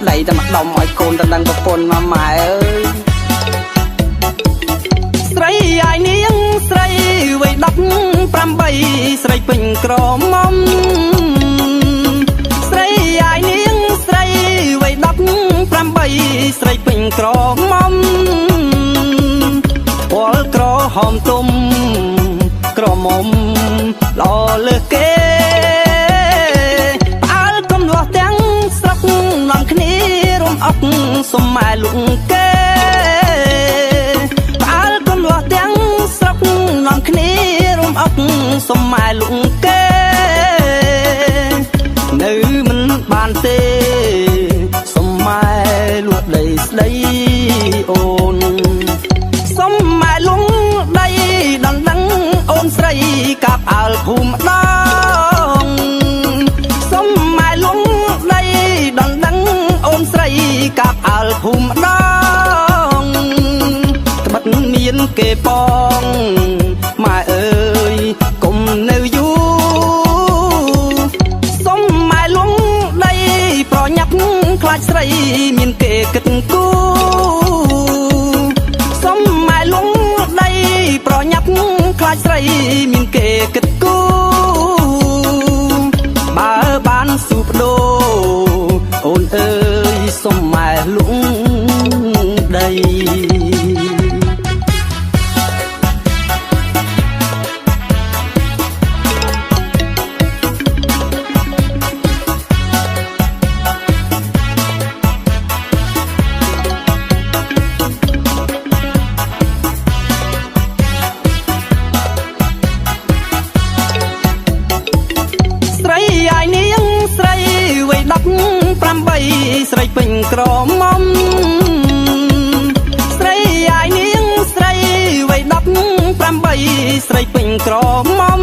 ដៃតែមកដំឲ្យកូនទៅដឹងប្រពន្ធមកម៉ែអើយស្រីអាយនាងស្រីវ័យ18ស្រីពេញក្រមុំស្រីអាយនាងស្រីវ័យ18ស្រីពេញក្រមុំពលក្រហមទុំក្រមុំល្អលើសគេផ្អើលកំលាស់ទាំងស្រុកនាំគ្នារំអប់សុំម៉ែលុកគេផ្អើលកំលាស់ទាំងស្រុកនាំគ្នារំអប់សុំម៉ែលុកគេនៅមិនបានទេសុំម៉ែលួចដីស្ដីអូនសុំម៉ែលុងដីដណ្ដឹងអូនស្រីកាប់អើលភូមិដងសុំម៉ែលុងដីដណ្ដឹងអូនស្រីកាប់អើលភូមិដងត្បិតមានគេបងម៉ែអើយកុំនៅយូរសុំម៉ែលុងដីប្រញាប់ខ្លាចស្រីមានគេគិតគូសុំម៉ែលុងដីប្រញាប់ខ្លាចស្រីមានគេគិតគូបើបានស៊ូបដូរអូនអើយសុំម៉ែលុងដីស្រីអាយនាងស្រីវ័យ18ស្រីពេញក្រមុំស្រីអាយនាងស្រីវ័យ18ស្រីពេញក្រមុំ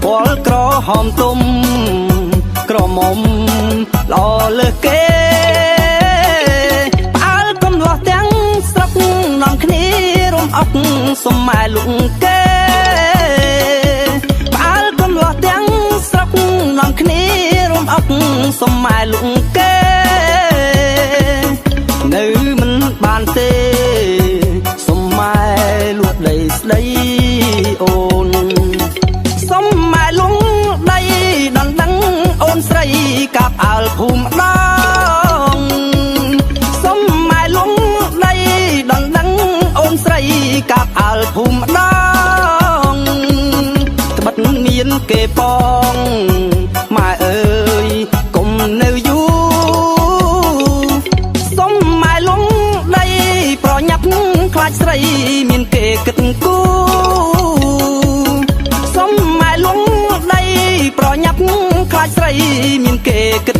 ពលក្រហមទុំក្រមុំល្អលើសគេផ្អើលកំលាស់ទាំងស្រុកនាំគ្នារំអប់សុំម៉ែលុកគេទាំងស្រុកនាំគ្នារំអប់សុំម៉ែលុកគេនៅមិនបានទេសុំម៉ែលួចដីស្ដីអូនសុំម៉ែលុងដីដណ្ដឹងអូនស្រីកាប់អើលភូមិដងសុំម៉ែលុងដីដណ្ដឹងអូនស្រីកាប់អើលភូមិដងត្បិតមានគេបងម៉ែអើយកុំនៅយូរសុំម៉ែលុងដីប្រញាប់ខ្លាចស្រីមានគេគិតគូសុំម៉ែលុងដីប្រញាប់ខ្លាចស្រីមានគេគិត